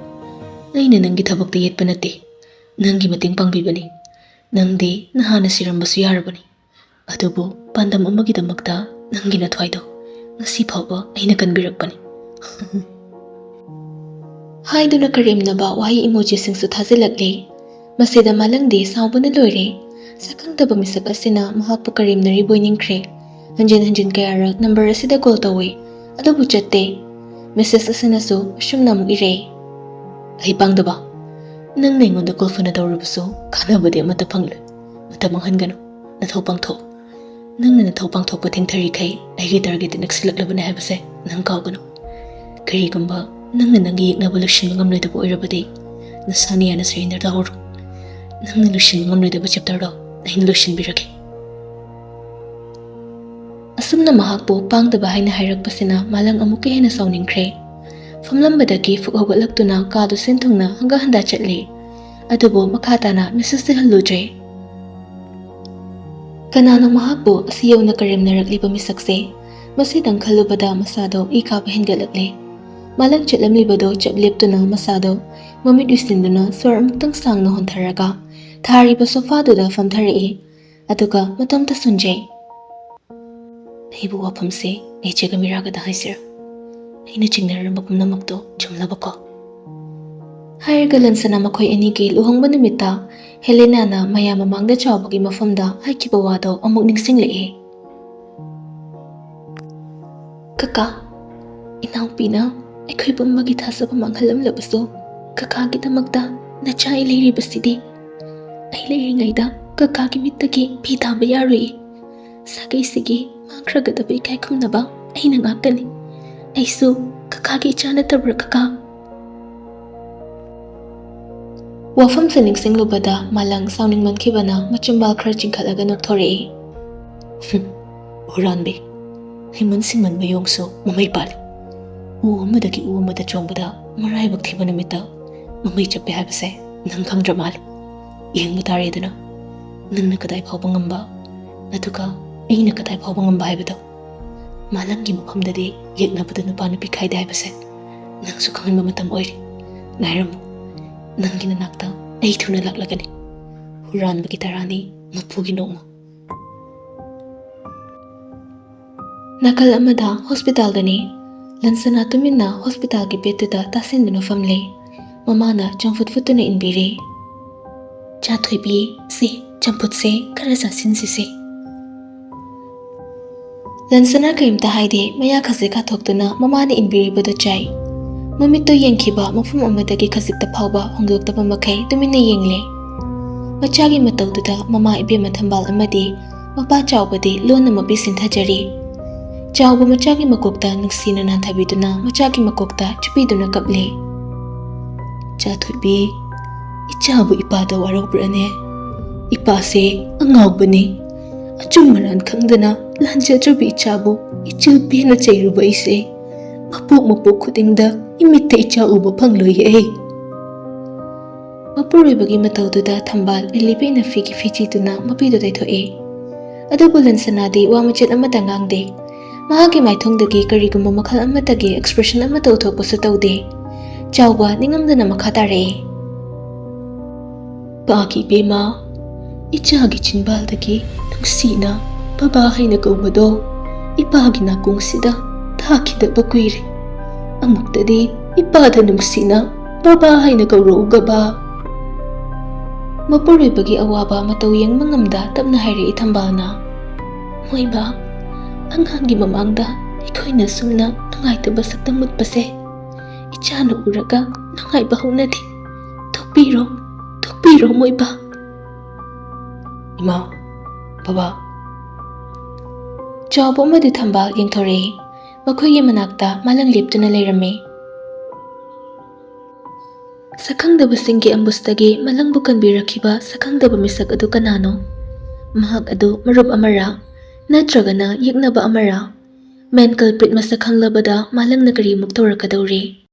Aina nangi thabak yetpa nate. Nangi mating pangbibani. Nangdi nahana sirambasu yarabani. Adubu pandam amagidamakta nangi na thwaido ngasi phawba aina kanbirakpani. Haiduna karimnaba wahi emoji singsu thajilakle. Masida malangdi saubuna loire. Sakangdaba misak asina mahakpu karimnari boiningkre. Hanjin kayarak number asida call tawi. Adubu chatte. Message asina su ashumna muk ire. Ay pangdaba. Nang nengonda call fana tawrubusu kanabadi amata panglu. Matamanghan gano. Nathaw pangtho. Nang nathaw pangtho pathengthari kai aigi target naksilaklabana habase nang kawgano. Karigumba nang nangi yeknaba lushin ngamnoidaba oirabadi nasani ana surrender tawru. Nang lushin ngamnoidaba chapter do ain lushin birake. ꯑꯁꯨꯝꯅ ꯃꯍꯥꯛꯄꯨ ꯄꯥꯡꯗꯕ ꯍꯥꯏꯅ ꯍꯥꯏꯔꯛꯄꯁꯤꯅ ꯃꯥꯂꯪ ꯑꯃꯨꯛꯀ ꯍꯦꯟꯅ ꯁꯥꯎꯅꯤꯡꯈ꯭ꯔꯦ꯫ ꯐꯝꯂꯝꯕꯗꯒꯤ ꯐꯨꯛ ꯍꯧꯒꯠꯂꯛꯇꯨꯅ ꯀꯥꯗꯨ ꯁꯤꯟꯊꯨꯡꯅ ꯍꯪꯒꯠ ꯍꯟꯗꯥ ꯆꯠꯂꯤ꯫ ꯑꯗꯨꯕꯨ ꯃꯈꯥ ꯇꯥꯅ ꯃꯦꯁꯦꯖꯇꯤ ꯍꯜꯂꯨꯗ꯭ꯔꯦ꯫ ꯀꯅꯥꯅꯣ ꯃꯍꯥꯛꯄꯨ ꯑꯁꯤ ꯌꯧꯅ ꯀꯔꯦꯝꯅꯔꯛꯂꯤꯕ ꯃꯤꯁꯛꯁꯦ? ꯃꯁꯤꯗꯪ ꯈꯜꯂꯨꯕꯗ ꯃꯁꯥꯗꯣ ꯏ ꯀꯥꯕ ꯍꯦꯟꯒꯠꯂꯛꯂꯦ꯫ ꯃꯥꯂꯪ ꯆꯠꯂꯝꯂꯤꯕꯗꯣ ꯆꯞ ꯂꯦꯞꯇꯨꯅ ꯃꯁꯥꯗꯣ ꯃꯃꯤꯠ ꯎꯏꯁꯤꯟꯗꯨꯅ ꯁ꯭ꯋꯔ ꯑꯃꯨꯛꯇꯪ ꯁꯥꯡꯅ ꯍꯣꯟꯊꯔꯒ ꯊꯥꯔꯤꯕ ꯁꯣꯐꯥꯗꯨꯗ ꯐꯝꯊꯔꯛꯏ꯫ ꯑꯗꯨꯒ ꯃꯇꯣꯝꯇ ꯁꯨꯟꯖꯩ꯫ ꯑꯩꯕꯨ ꯋꯥꯐꯝꯁꯦ ꯑꯩꯆꯦꯒ ꯃꯤꯔꯥꯒꯗ ꯍꯥꯏꯁꯤꯔꯥ? ꯑꯩꯅ ꯆꯤꯡꯅꯔꯝꯕ ꯄꯨꯝꯅꯃꯛꯇꯣ ꯆꯨꯝꯂꯕꯀꯣ? ꯍꯥꯏꯔꯒ ꯂꯟꯁꯅꯥ ꯃꯈꯣꯏ ꯑꯅꯤꯒꯤ ꯂꯨꯍꯣꯡꯕ ꯅꯨꯃꯤꯠꯇ ꯍꯦꯂꯦꯅꯥꯅ ꯃꯌꯥꯝ ꯃꯃꯥꯡꯗ ꯆꯥꯎꯕꯒꯤ ꯃꯐꯝꯗ ꯍꯥꯏꯈꯤꯕ ꯋꯥꯗꯣ ꯑꯃꯨꯛ ꯅꯤꯡꯁꯤꯡꯂꯛꯏ꯫ ꯀꯀꯥ, ꯏꯅꯥꯎꯄꯤꯅ ꯑꯩꯈꯣꯏ ꯄꯨꯝꯕꯒꯤ ꯊꯥꯖꯕ ꯃꯥꯡꯍꯜꯂꯝꯂꯕꯁꯨ ꯀꯀꯥꯒꯤꯗꯃꯛꯇ ꯅꯆꯥ ꯑꯩ ꯂꯩꯔꯤꯕꯁꯤꯗꯤ ꯑꯩ ꯂꯩꯔꯤꯉꯩꯗ ꯀꯀꯥꯒꯤ ꯃꯤꯠꯇꯒꯤ ꯐꯤ ꯊꯥꯕ ꯌꯥꯔꯣꯏ꯫ ꯁꯥꯒꯩꯁꯤꯒꯤ ꯃꯥꯡꯈ꯭ꯔꯒꯗꯕ ꯏꯀꯥꯏ ꯈꯨꯝꯅꯕ ꯑꯩꯅ ꯉꯥꯛꯀꯅꯤ꯫ ꯑꯩꯁꯨ ꯀꯀꯥꯒꯤ ꯏꯆꯥ ꯅꯠꯇꯕ꯭ꯔꯥ ꯀꯀꯥ? ꯋꯥꯐꯝꯁꯦ ꯅꯤꯡꯁꯤꯡꯂꯨꯕꯗ ꯃꯥꯂꯪ ꯁꯥꯎꯅꯤꯡꯃꯟꯈꯤꯕꯅ ꯃꯆꯤꯟꯕꯥꯜ ꯈꯔ ꯆꯤꯡꯈꯠꯂꯒ ꯅꯣꯛꯊꯣꯔꯛꯏ꯫ ꯍꯨꯔꯥꯟꯕꯤ, ꯍꯩꯃꯟ ꯁꯤꯡꯃꯟꯕ ꯌꯣꯡꯁꯨ ꯃꯃꯩ ꯄꯥꯜꯂꯤ꯫ ꯎ ꯑꯃꯗꯒꯤ ꯎ ꯑꯃꯗ ꯆꯣꯡꯕꯗ ꯃꯔꯥꯏꯕꯛ ꯊꯤꯕ ꯅꯨꯃꯤꯠꯇ ꯃꯃꯩ ꯆꯞꯄꯦ ꯍꯥꯏꯕꯁꯦ ꯅꯪ ꯈꯪꯗ꯭ꯔ ꯃꯥꯜꯂꯤ꯫ ꯌꯦꯡꯕ ꯇꯥꯔꯦꯗꯅ ꯅꯪꯅ ꯀꯗꯥꯏ ꯐꯥꯎꯕ ꯉꯝꯕ, ꯑꯗꯨꯒ ꯑꯩꯅ ꯀꯗꯥꯏ ꯐꯥꯎꯕ ꯉꯝꯕ ꯍꯥꯏꯕꯗꯣ꯫ ꯃꯥꯂꯪꯒꯤ ꯃꯐꯝꯗꯗꯤ ꯌꯦꯛꯅꯕꯗ ꯅꯨꯄꯥ ꯅꯨꯄꯤ ꯈꯥꯏꯗꯦ ꯍꯥꯏꯕꯁꯦ ꯅꯪꯁꯨ ꯈꯪꯍꯟꯕ ꯃꯇꯝ ꯑꯣꯏꯔꯤ꯫ ꯉꯥꯏꯔꯝꯃꯨ, ꯅꯪꯒꯤ ꯅꯅꯥꯛꯇ ꯑꯩ ꯊꯨꯅ ꯂꯥꯛꯂꯒꯅꯤ꯫ ꯍꯨꯔꯥꯟꯕꯒꯤ ꯇꯔꯥꯅꯤ ꯃꯄꯨꯒꯤ ꯅꯣꯡꯃ꯫ ꯅꯥꯀꯜ ꯑꯃꯗ ꯍꯣꯁꯄꯤꯇꯥꯜꯗꯅꯤ꯫ ꯂꯟꯁꯅꯥ ꯇꯨꯃꯤꯟꯅ ꯍꯣꯁꯄꯤꯇꯥꯜꯒꯤ ꯕꯦꯗꯇꯨꯗ ꯇꯥꯁꯤꯟꯗꯨꯅ ꯐꯝꯂꯤ꯫ ꯃꯃꯥꯅ ꯆꯝꯐꯨꯠ ꯐꯨꯠꯇꯨꯅ ꯏꯟꯕꯤꯔꯤ꯫ ꯆꯥ ꯊꯣꯏꯕꯤ, ꯁꯤ ꯆꯝꯐꯨꯠꯁꯦ ꯈꯔ ꯆꯥꯁꯤꯟꯁꯤꯁꯦ꯫ ꯂꯟꯁꯅꯥ ꯀꯔꯤꯝꯇ ꯍꯥꯏꯗꯦ, ꯃꯌꯥ ꯈꯖꯤꯛ ꯀꯥꯊꯣꯛꯇꯨꯅ ꯃꯃꯥꯅ ꯏꯟꯕꯤꯔꯤꯕꯗꯨ ꯆꯥꯏ꯫ ꯃꯃꯤꯠꯇꯨ ꯌꯦꯡꯈꯤꯕ ꯃꯐꯝ ꯑꯃꯗꯒꯤ ꯈꯖꯤꯛꯇ ꯐꯥꯎꯕ ꯍꯣꯡꯗꯣꯛꯇꯕ ꯃꯈꯩ ꯇꯨꯃꯤꯟꯅ ꯌꯦꯡꯂꯤ꯫ ꯃꯆꯥꯒꯤ ꯃꯇꯧꯗꯨꯗ ꯃꯃꯥ ꯏꯕꯦꯝꯃ ꯊꯝꯕꯥꯜ ꯑꯃꯗꯤ ꯃꯄꯥ ꯆꯥꯎꯕꯗꯤ ꯂꯣꯟꯅ ꯃꯄꯤ ꯁꯤꯟꯊꯖꯔꯤ꯫ ꯆꯥꯎꯕ ꯃꯆꯥꯒꯤ ꯃꯀꯣꯛꯇ ꯅꯨꯡꯁꯤꯅ ꯅꯥꯟꯊꯕꯤꯗꯨꯅ ꯃꯆꯥꯒꯤ ꯃꯀꯣꯛꯇ ꯆꯨꯞꯄꯤꯗꯨꯅ ꯀꯞꯂꯤ꯫ ꯆꯥ ꯊꯣꯏꯕꯤ, ꯏꯆꯥꯕꯨ ꯏꯄꯥꯗ ꯋꯥꯔꯧꯕ꯭ꯔꯅꯦ? ꯏꯄꯥꯁꯦ ꯑꯉꯥꯎꯕꯅꯤ꯫ ꯑꯆꯨꯝ ꯃꯔꯥꯟ ꯈꯪꯗꯅ ꯂꯥꯟꯖꯗ꯭ꯔꯕ ꯏꯆꯥꯕꯨ ꯏꯆꯤꯜ ꯄꯦꯟꯅ ꯆꯩꯔꯨꯕ ꯑꯩꯁꯦ ꯃꯄꯣꯛ ꯈꯨꯗꯤꯡꯗ ꯏꯃꯤꯠꯇ ꯏꯆꯥ ꯎꯕ ꯐꯪꯂꯣꯏꯌꯦ ꯑꯩ꯫ ꯃꯄꯨꯔꯣꯏꯕꯒꯤ ꯃꯇꯧꯗꯨꯗ ꯊꯝꯕꯥꯜ ꯂꯤꯂꯤꯕꯩꯅ ꯐꯤꯒꯤ ꯐꯤꯆꯤꯗꯨꯅ ꯃꯄꯤꯗꯨ ꯇꯩꯊꯣꯛꯏ꯫ ꯑꯗꯨꯕꯨ ꯂꯟꯁꯅꯥꯗꯤ ꯋꯥ ꯃꯆꯦꯠ ꯑꯃꯠꯇ ꯉꯥꯡꯗꯦ꯫ ꯃꯍꯥꯛꯀꯤ ꯃꯥꯏꯊꯣꯡꯗꯒꯤ ꯀꯔꯤꯒꯨꯝꯕ ꯃꯈꯜ ꯑꯃꯠꯇꯒꯤ ꯑꯦꯛꯁꯄ꯭ꯔꯦꯁꯟ ꯑꯃꯠꯇ ꯎꯊꯣꯛꯄꯁꯨ ꯇꯧꯗꯦ꯫ ꯆꯥꯎꯕ ꯅꯤꯡꯉꯝꯗꯅ ꯃꯈꯥ ꯇꯥꯔꯛꯏ꯫ ꯄꯥꯒꯤ ꯏꯕꯦꯝꯃ, ꯏꯆꯥꯒꯤ ꯆꯤꯟꯕꯥꯜꯗꯒꯤ ꯅꯨꯡꯁꯤꯅ ꯕꯕꯥ ꯍꯥꯏꯅ ꯀꯧꯕꯗꯣ ꯏꯄꯥꯒꯤ ꯅꯥꯀꯣꯡꯁꯤꯗ ꯊꯥꯈꯤꯗꯕ ꯀꯨꯏꯔꯦ꯫ ꯑꯃꯨꯛꯇꯗꯤ ꯏꯄꯥꯗ ꯅꯨꯡꯁꯤꯅ ꯕꯕꯥ ꯍꯥꯏꯅ ꯀꯧꯔꯛꯎꯒꯕ꯫ ꯃꯄꯨꯔꯣꯏꯕꯒꯤ ꯑꯋꯥꯕ ꯃꯇꯧ ꯌꯦꯡꯕ ꯉꯝꯗ ꯇꯞꯅ ꯍꯥꯏꯔꯛꯏ ꯊꯝꯕꯥꯜꯅ꯫ ꯃꯣꯏꯕ, ꯑꯉꯥꯡꯒꯤ ꯃꯃꯥꯡꯗ ꯑꯩꯈꯣꯏꯅ ꯁꯨꯝꯅ ꯅꯨꯡꯉꯥꯏꯇꯕ ꯁꯛꯇꯝ ꯎꯠꯄꯁꯦ ꯏꯆꯥꯅ ꯎꯔꯒ ꯅꯨꯡꯉꯥꯏꯕ ꯍꯧꯅꯗꯦ꯫ ꯊꯣꯛꯄꯤꯔꯣ ꯃꯣꯏꯕ꯫ ꯏꯃꯥ, ꯕꯕꯥ꯫ ꯆꯥꯎꯕ ꯑꯃꯗꯤ ꯊꯝꯕꯥꯜ ꯌꯦꯡꯊꯣꯔꯛꯏ꯫ ꯃꯈꯣꯏꯒꯤ ꯃꯅꯥꯛꯇ ꯃꯥꯂꯪ ꯂꯦꯞꯇꯨꯅ ꯂꯩꯔꯝꯃꯤ꯫ ꯁꯛꯈꯪꯗꯕꯁꯤꯡꯒꯤ ꯑꯝꯕꯨꯁꯇꯒꯤ ꯃꯥꯂꯪꯕꯨ ꯀꯟꯕꯤꯔꯛꯈꯤꯕ ꯁꯛꯈꯪꯗꯕ ꯃꯤꯁꯛ ꯑꯗꯨ ꯀꯅꯥꯅꯣ? ꯃꯍꯥꯛ ꯑꯗꯨ ꯃꯔꯨꯞ ꯑꯃꯔꯥ? ꯅꯠꯇ꯭ꯔꯒꯅ ꯌꯦꯛꯅꯕ ꯑꯃꯔꯥ? ꯃꯦꯟ ꯀꯜꯄ꯭ꯔꯤꯠ ꯃꯁꯛ ꯈꯪꯂꯕꯗ ꯃꯥꯂꯪꯅ ꯀꯔꯤꯃꯨꯛ ꯇꯧꯔꯛꯀꯗꯧꯔꯤ?